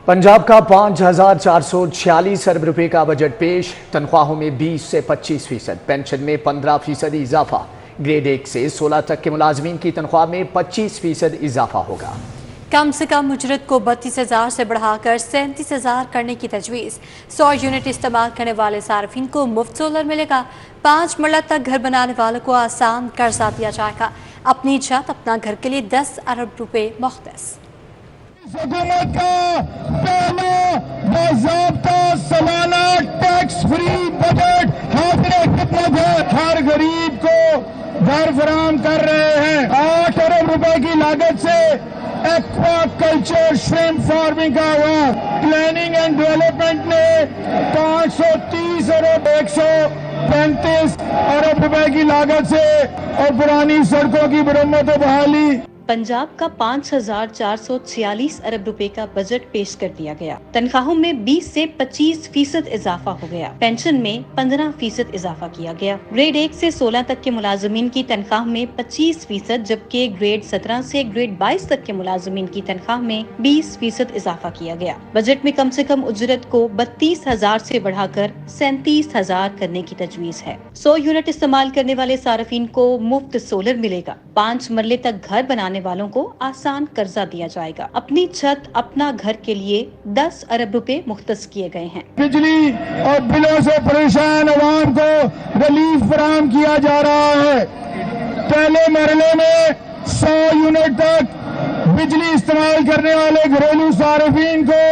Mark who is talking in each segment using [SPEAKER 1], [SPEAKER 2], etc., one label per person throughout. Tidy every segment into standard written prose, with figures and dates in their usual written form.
[SPEAKER 1] पंजाब का 5,446 अरब रुपए का बजट पेश। तनख्वाहों में 20 से 25%, पेंशन में 15% इजाफा। ग्रेड 1 से 16 तक के मुलाजमीन की तनख्वाह में 25% इजाफा होगा।
[SPEAKER 2] कम से कम उजरत को 32,000 से बढ़ाकर 37,000 करने की तजवीज़। 100 यूनिट इस्तेमाल करने वाले सार्फिन को मुफ्त सोलर मिलेगा। 5 मरला तक घर बनाने वालों को आसान कर्जा दिया जाएगा। अपनी छत अपना घर के लिए 10 अरब रुपए मुख्तस।
[SPEAKER 3] हुकूमत का पहला बाज़ाब्ता सालाना टैक्स फ्री बजट हासिल खिदमत है। हर गरीब को घर फराहम कर रहे हैं। 8 अरब रुपए की लागत से एक्वा कल्चर श्रिम्प फार्मिंग का हुआ। प्लानिंग एंड डेवलपमेंट ने 530 अरब 135 अरब रुपए की लागत से और पुरानी सड़कों की मरम्मत और बहाली।
[SPEAKER 4] पंजाब का 5,446 अरब रुपए का बजट पेश कर दिया गया। तनख्वाहों में 20 से 25% इजाफा हो गया। पेंशन में 15% इजाफा किया गया। ग्रेड 1 से 16 तक के मुलाजमीन की तनख्वाह में 25%, जबकि ग्रेड 17 से ग्रेड 22 तक के मुलाजमीन की तनख्वाह में 20% इजाफा किया गया। बजट में कम से कम उजरत को 32,000 से बढ़ाकर 37,000 करने की तजवीज़ है। 100 यूनिट इस्तेमाल करने वाले सार्फिन को मुफ्त सोलर मिलेगा। 5 मरले तक घर बनाने वालों को आसान कर्जा दिया जाएगा। अपनी छत अपना घर के लिए 10 अरब रुपए मुख्तस किए गए हैं।
[SPEAKER 3] बिजली और बिलों से परेशान अवाम को रिलीफ फराहम किया जा रहा है। पहले मरले में 100 यूनिट तक बिजली इस्तेमाल करने वाले घरेलू सार्फिन को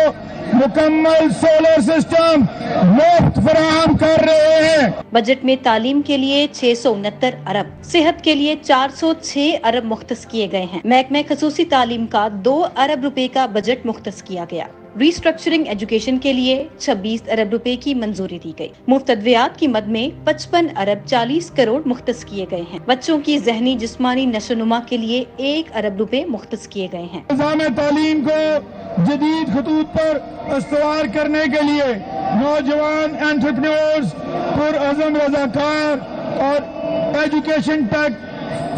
[SPEAKER 3] मुकम्मल सोलर सिस्टम मुफ्त फराहम कर रहे हैं।
[SPEAKER 4] बजट में तालीम के लिए 669 अरब, सेहत के लिए 406 अरब मुख्तस किए गए हैं। महकमे खसूसी तालीम का 2 अरब रुपए का बजट मुख्तस किया गया। रिस्ट्रक्चरिंग एजुकेशन के लिए 26 अरब रुपए की मंजूरी दी गई। मुफ्त अद्वियात की मद में 55 अरब 40 करोड़ मुख्तस किए गए हैं। बच्चों की जहनी जिस्मानी नशोनुमा के लिए 1 अरब रुपए मुख्तस किए गए हैं।
[SPEAKER 3] निज़ाम तालीम को जदीद खतूत पर इस्तवार करने के लिए नौजवान एंटरप्रेन्योर्स, पुरअज़म रज़ाकार और education tech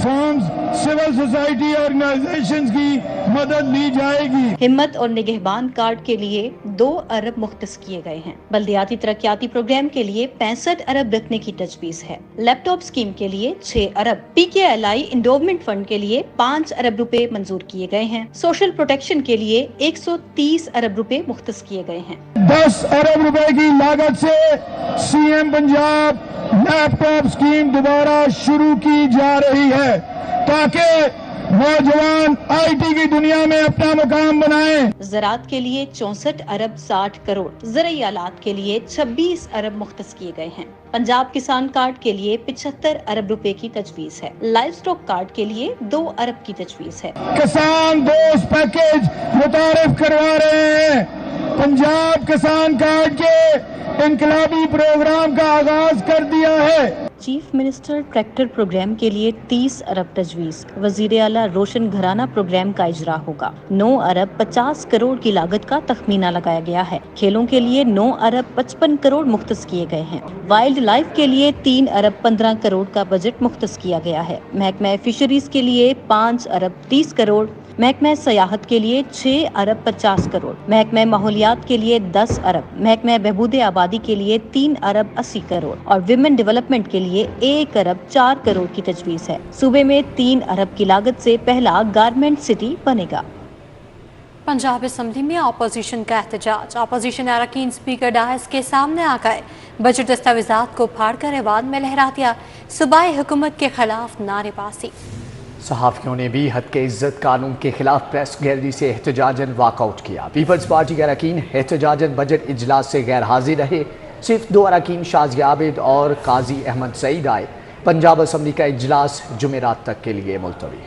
[SPEAKER 3] firms, civil society organisations की मदद ली जाएगी।
[SPEAKER 4] हिम्मत और निगहबान कार्ड के लिए 2 अरब मुख्तस किए गए हैं। बल्दियाती तरक्याती प्रोग्राम के लिए 65 अरब रखने की तजवीज़ है। लैपटॉप स्कीम के लिए 6 अरब, PKLI इंडोवमेंट फंड के लिए 5 अरब रुपए मंजूर किए गए हैं। सोशल प्रोटेक्शन के लिए 130 अरब रुपए मुख्तस किए गए हैं।
[SPEAKER 3] 10 अरब रुपए की लागत से CM पंजाब लैपटॉप स्कीम दोबारा शुरू की जा रही है ताकि नौजवान IT की दुनिया में अपना मुकाम बनाएं।
[SPEAKER 4] ज़राअत के लिए 64 अरब 60 करोड़, ज़रई आलात के लिए 26 अरब मुख्तस किए गए हैं। पंजाब किसान कार्ड के लिए 75 अरब रुपए की तजवीज़ है। लाइव स्टॉक कार्ड के लिए 2 अरब की तजवीज़ है।
[SPEAKER 3] किसान दोस्त पैकेज मुतारिफ करवा रहे हैं। पंजाब किसान कार्ड के इनकलाबी प्रोग्राम का आगाज कर दिया है।
[SPEAKER 4] चीफ मिनिस्टर ट्रैक्टर प्रोग्राम के लिए 30 अरब तजवीज़। वज़ीर आला रोशन घराना प्रोग्राम का इजरा होगा। 9 अरब 50 करोड़ की लागत का तखमीना लगाया गया है। खेलों के लिए 9 अरब 55 करोड़ मुख्तस किए गए हैं। वाइल्ड लाइफ के लिए 3 अरब 15 करोड़ का बजट मुख्तस किया गया है। महकमा फिशरीज के लिए 5 अरब 30 करोड़, महकमा सयाहत के लिए 6 अरब 50 करोड़, महकमा माहौलियात के लिए 10 अरब, महकमा बहबूद आबादी के लिए 3 अरब 80 करोड़ और विमेन डेवलपमेंट के लिए 1 अरब 4 करोड़ की तजवीज़ है। सूबे में 3 अरब की लागत से पहला गारमेंट सिटी बनेगा।
[SPEAKER 2] पंजाब असम्बली में अपोजिशन का एहतजाज। अपोजिशन अरकान स्पीकर डायस के सामने आ गए। बजट दस्तावेजात को फाड़ कर ऐवान में लहरा दिया। सूबाई हुकूमत के खिलाफ नारेबाजी।
[SPEAKER 1] सहाफ़ियों ने भी हद के इज्जत कानून के खिलाफ प्रेस गैलरी से एहतजाजन वाकआउट किया। पीपल्स पार्टी के अरकान एहतजाजन बजट इजलास से गैर हाजिर रहे। सिर्फ 2 अरकान शाज़िया आबिद और काजी अहमद सईद आए। पंजाब असम्बली का इजलास जुमेरात तक के लिए मुलतवी।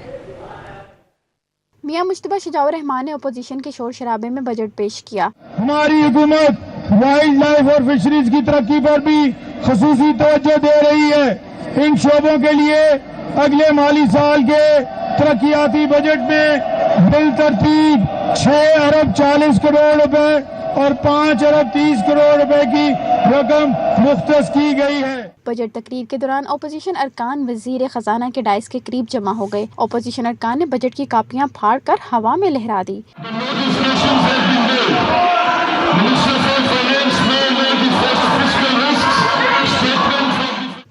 [SPEAKER 5] मियां मुश्तबा शजाउर रहमान ने अपोजिशन के शोर शराबे में बजट पेश किया।
[SPEAKER 3] हमारी हुकूमत वाइल्ड लाइफ और फिशरीज की तरक्की पर भी खसूसी तवज्जो दे रही है। इन शोबों के लिए अगले माली साल के तरक्याती बजट में बिल तरतीब 6 अरब 40 करोड़ रुपए और 5 अरब 30 करोड़ रुपए की रकम मुख्तस की गई है।
[SPEAKER 5] बजट तकरीर के दौरान अपोजिशन अरकान वजीर खजाना के डाइस के करीब जमा हो गए। अपोजिशन अरकान ने बजट की कापियां फाड़ कर हवा में लहरा दी।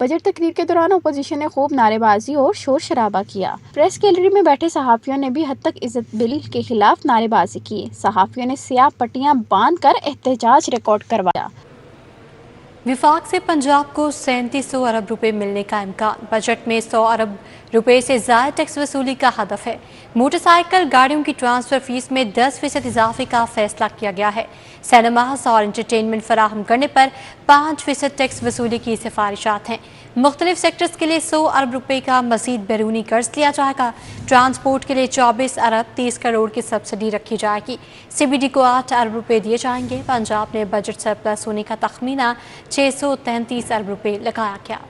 [SPEAKER 5] बजट तकरीर के दौरान अपोजिशन ने खूब नारेबाजी और शोर शराबा किया। प्रेस गैलरी में बैठे सहाफ़ियों ने भी हद तक इज्जत बिल के खिलाफ नारेबाजी की। सहाफ़ियों ने स्याह पट्टियां बांध कर एहतजाज रिकॉर्ड करवाया।
[SPEAKER 2] विफाक से पंजाब को 3700 अरब रुपए मिलने का इम्कान। बजट में 100 अरब रुपए से ज़्यादा टैक्स वसूली का हदफ है। मोटरसाइकिल गाड़ियों की ट्रांसफ़र फीस में 10% इजाफे का फैसला किया गया है। सिनेमास और इंटरटेनमेंट फराहम करने पर 5% टैक्स वसूली की सिफारिशात हैं। मुख्तलिफ सेक्टर्स के लिए 100 अरब रुपए का मज़ीद बैरूनी कर्ज लिया जाएगा। ट्रांसपोर्ट के लिए 24 अरब 30 करोड़ की सब्सिडी रखी जाएगी। CBD को 8 अरब रुपए दिए जाएंगे। पंजाब में बजट सरप्लस होने का तखमीना 633 अरब रुपए लगाया गया।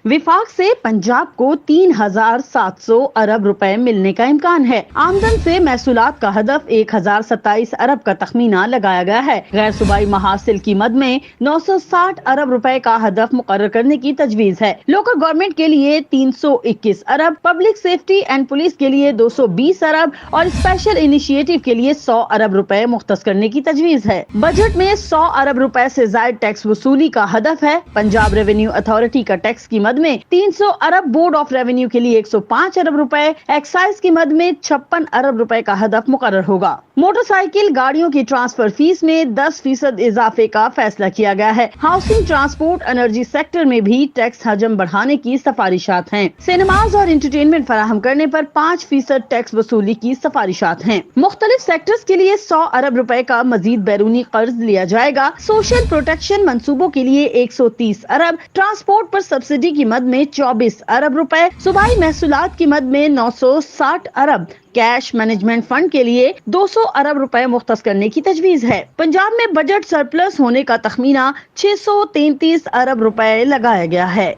[SPEAKER 6] विफाक से पंजाब को 3700 अरब रुपए मिलने का इम्कान है। आमदन से महसूलात का हदफ 1027 अरब का तखमीना लगाया गया है। गैर सूबाई महासिल की मद में 960 अरब रुपए का हदफ मुकर्रर करने की तजवीज है। लोकल गवर्नमेंट के लिए 321 अरब, पब्लिक सेफ्टी एंड पुलिस के लिए 220 अरब और स्पेशल इनिशिएटिव के लिए 100 अरब रुपए मुख्तस करने की तजवीज है। बजट में 100 अरब रुपए से ज्यादा टैक्स वसूली का हदफ है। पंजाब रेवेन्यू अथॉरिटी का टैक्स की मद में 300 अरब, बोर्ड ऑफ रेवेन्यू के लिए 105 अरब रुपए, एक्साइज की मद में 56 अरब रुपए का हदफ मुकर्रर होगा। मोटरसाइकिल गाड़ियों की ट्रांसफर फीस में 10% इजाफे का फैसला किया गया है। हाउसिंग, ट्रांसपोर्ट, एनर्जी सेक्टर में भी टैक्स हजम बढ़ाने की सिफारिशात हैं। सिनेमाज और इंटरटेनमेंट फराहम करने पर 5% टैक्स वसूली की सिफारिशात हैं। मुख्तलिफ सेक्टर्स के लिए 100 अरब रुपए का मजीद बैरूनी कर्ज लिया जाएगा। सोशल प्रोटेक्शन मंसूबों के लिए 130 अरब, ट्रांसपोर्ट पर सब्सिडी की मद में 24 अरब रुपए, सूबाई महसूलात की मद में 960 अरब, कैश मैनेजमेंट फंड के लिए 200 अरब रुपए मुख्तस करने की तजवीज है। पंजाब में बजट सरप्लस होने का तखमीना 633 अरब रुपए लगाया गया है।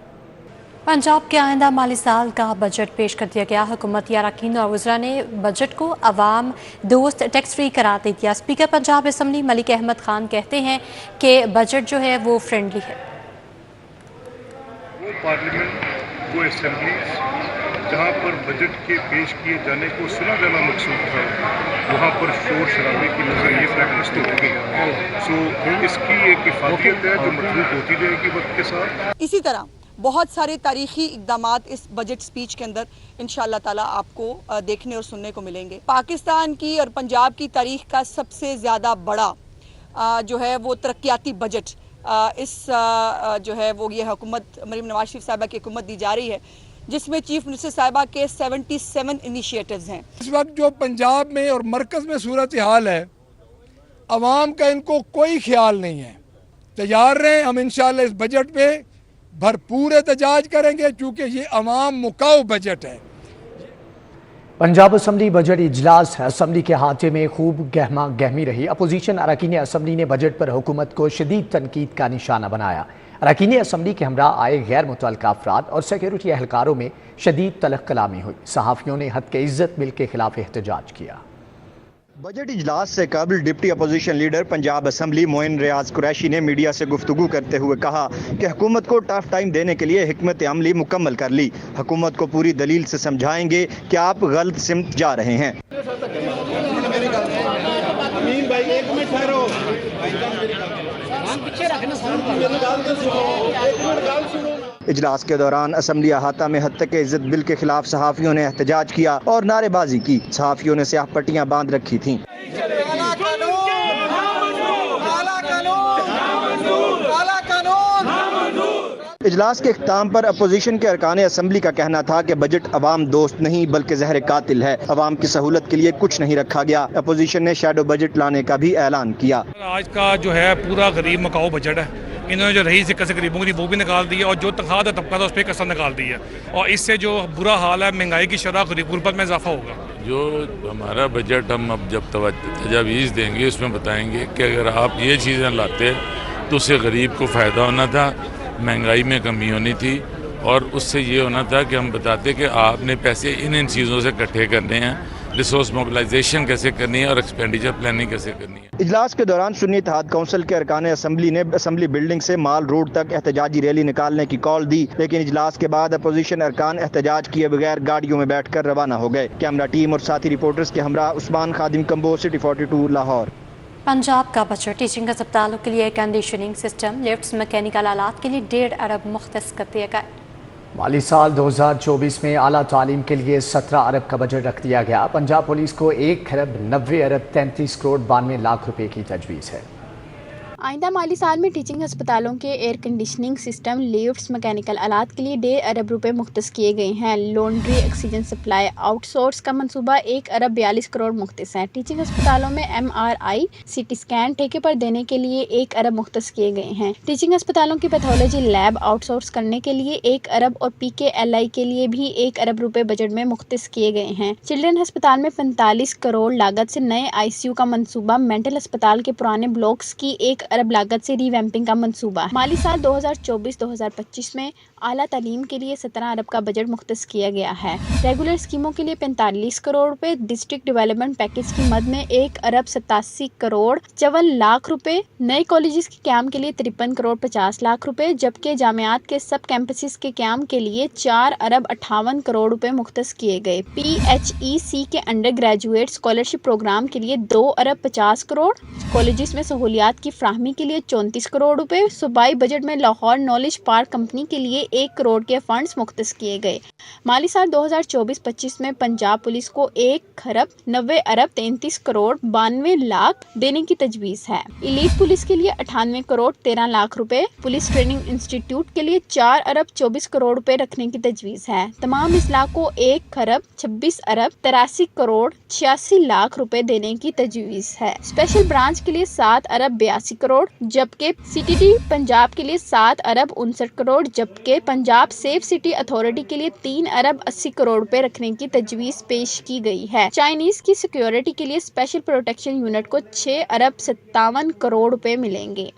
[SPEAKER 2] पंजाब के आइंदा माली साल का बजट पेश कर दिया गया। हुकूमती अरकान और वज़रा ने बजट को अवाम दोस्त टैक्स फ्री करार दे दिया। स्पीकर पंजाब असम्बली मलिक अहमद खान कहते हैं कि बजट जो है वो फ्रेंडली है।
[SPEAKER 7] वो पार्लियामेंट, वो असम्बली जहाँ पर बजट के पेश किए जाने को सुना जाना मकसूद था, वहाँ पर शोर शराबे की नज़र ये प्रैक्टिस तो होगी। सो इसकी एक इफादियत है जो मजबूत होती जाएगी वक्त के साथ।
[SPEAKER 8] इसी तरह बहुत सारे तारीखी इक़दामात इस बजट स्पीच के अंदर इंशाअल्लाह ताला आपको देखने और सुनने को मिलेंगे। पाकिस्तान की और पंजाब की तारीख का सबसे ज़्यादा बड़ा जो है वो तरक्याती बजट इस जो है वो ये हुकूमत मरीम नवाज शरीफ साहिबा की हुकूमत दी जा रही है, जिसमें चीफ मिनिस्टर साहिबा के 77 इनिशिएटिव्स हैं।
[SPEAKER 3] इस वक्त जो पंजाब में और मरकज़ में सूरत हाल है, अवाम का इनको कोई ख्याल नहीं है। तैयार रहें, हम इंशाअल्लाह इस बजट पे भरपूर एहतजाज करेंगे क्योंकि ये अवाम मुकाऊ बजट है।
[SPEAKER 1] पंजाब असम्बली बजट इजलास असम्बली के हाथे में खूब गहमा गहमी रही। अपोजिशन अरकान असम्बली ने बजट पर हुकूमत को शदीद तनकीद का निशाना बनाया। अरकान असम्बली के हमरा आए गैर मुतल्लका अफराद और सिक्योरिटी एहलकारों में शदीद तलख कलामी हुई। सहाफ़ियों ने हद के इज्जत बिल के खिलाफ एहतजाज किया।
[SPEAKER 9] बजट इजलास से कबल deputy opposition leader Punjab assembly Moin Riaz Qureshi ने मीडिया से गुफ्तगू करते हुए कहा कि हुकूमत को टफ टाइम देने के लिए हिकमत अमली मुकम्मल कर ली। हुकूमत को पूरी दलील से समझाएंगे कि आप गलत सिमत जा रहे हैं। इजलास के दौरान असम्बली अहाता में हद तक इज्जत बिल के खिलाफ सहाफ़ियों ने एहतजाज किया और नारेबाजी की। सहाफ़ियों ने स्याह पट्टियां बांध रखी थीं। इजलास के इख्तिताम पर अपोजिशन के अरकान असम्बली का कहना था कि बजट अवाम दोस्त नहीं बल्कि जहर कातिल है। अवाम की सहूलत के लिए कुछ नहीं रखा गया। अपोजिशन ने शैडो बजट लाने का भी ऐलान किया।
[SPEAKER 10] आज का जो है पूरा गरीब मकाऊ बजट है। इन्होंने जो रही से गरीबों की वो भी निकाल दी है और जो तनख्वाह तबका था उस पर कसर निकाल दी है और इससे जो बुरा हाल है, महंगाई की शरह, गुर्बत में इजाफा होगा।
[SPEAKER 11] जो हमारा बजट हम अब जब तजावीज़ देंगे उसमें बताएंगे कि अगर आप ये चीज़ें लाते तो उससे गरीब को फ़ायदा होना था, महंगाई में कमी होनी थी और उससे ये होना था कि हम बताते कि आपने पैसे इन चीज़ों से इकट्ठे करने हैं, रिसोर्स मोबिलाइजेशन कैसे करनी है और एक्सपेंडिचर प्लानिंग कैसे करनी है।
[SPEAKER 9] इजलास के दौरान सुन्नी इत्तेहाद काउंसिल के अरकान असम्बली ने असम्बली बिल्डिंग से माल रोड तक एहतजाजी रैली निकालने की कॉल दी, लेकिन इजलास के बाद अपोजिशन अरकान एहतजाज किए बगैर गाड़ियों में बैठ कर रवाना हो गए। कैमरा टीम और साथी रिपोर्टर्स के हमरा उस्मान खादिम कंबो, सिटी 42 लाहौर।
[SPEAKER 2] पंजाब का बजट टीचिंग अस्पतालों के लिए कंडीशनिंग सिस्टम, लिफ्ट्स, मैकेनिकल आलात के लिए 1.5 अरब मुख्तस कर दिए गए।
[SPEAKER 1] माली साल 2024 में आला तालीम के लिए 17 अरब का बजट रख दिया गया। पंजाब पुलिस को 1 खरब 90 अरब 33 करोड़ 92 लाख रुपए की तजवीज़ है।
[SPEAKER 5] आइंदा माली साल में टीचिंग अस्पतालों के air conditioning system, lifts, mechanical आलात के लिए 1.5 अरब रुपए मुख्तस किए गए हैं। लॉन्ड्री, ऑक्सीजन सप्लाई, आउटसोर्स का मंसूबा 1 अरब 42 करोड़ मुख्तस है। टीचिंग अस्पतालों में MRI, CT स्कैन ठेके पर देने के लिए 1 अरब मुख्तस किए गए हैं। टीचिंग अस्पतालों की पैथोलॉजी लैब आउटसोर्स करने के लिए 1 अरब और PKLI के लिए भी 1 अरब रुपए बजट में मुख्तस किए गए हैं। चिल्ड्रन अस्पताल में 45 करोड़ लागत से नए ICU का मंसूबा, मेंटल अस्पताल के पुराने ब्लॉक्स की 1 अरब लागत से रीवैम्पिंग का मंसूबा। माली साल 2024-2025 में आला तालीम के लिए 17 अरब का बजट मुख्तस किया गया है। रेगुलर स्कीमों के लिए 45 करोड़ रुपए, डिस्ट्रिक्ट डेवलपमेंट पैकेज की मद में 1 अरब 87 करोड़ 54 लाख रुपए, नए कॉलेजेस के क्याम के लिए 53 करोड़ 50 लाख रुपए, जबकि जामियात के सब कैंपसेस के क्याम के लिए 4 अरब 58 करोड़ रुपए मुख्तस किए गए। PHEC के अंडर ग्रेजुएट स्कॉलरशिप प्रोग्राम के लिए 2 अरब 50 करोड़, कॉलेजेस में सहूलियात की फ्राहमी के लिए 34 करोड़ रुपए, सूबाई बजट में लाहौर नॉलेज पार्क कंपनी के लिए 1 करोड़ के फंड्स मुख्तस किए गए। माली साल 2024-25 में पंजाब पुलिस को 1 खरब 90 अरब 33 करोड़ 92 लाख देने की तजवीज़ है। इलीट पुलिस के लिए 98 करोड़ 13 लाख रुपए, पुलिस ट्रेनिंग इंस्टीट्यूट के लिए 4 अरब 24 करोड़ रुपए रखने की तजवीज़ है। तमाम इस्लाह को 1 खरब 26 अरब 83 करोड़ 86 लाख रुपए देने की तजवीज़ है। स्पेशल ब्रांच के लिए 7 अरब 82 करोड़, जबकि CTD पंजाब के लिए 7 अरब 59 करोड़, जबकि पंजाब सेफ सिटी अथॉरिटी के लिए 3 अरब 80 करोड़ रुपए रखने की तजवीज़ पेश की गई है। चाइनीज की सिक्योरिटी के लिए स्पेशल प्रोटेक्शन यूनिट को 6 अरब 57 करोड़ रुपए मिलेंगे।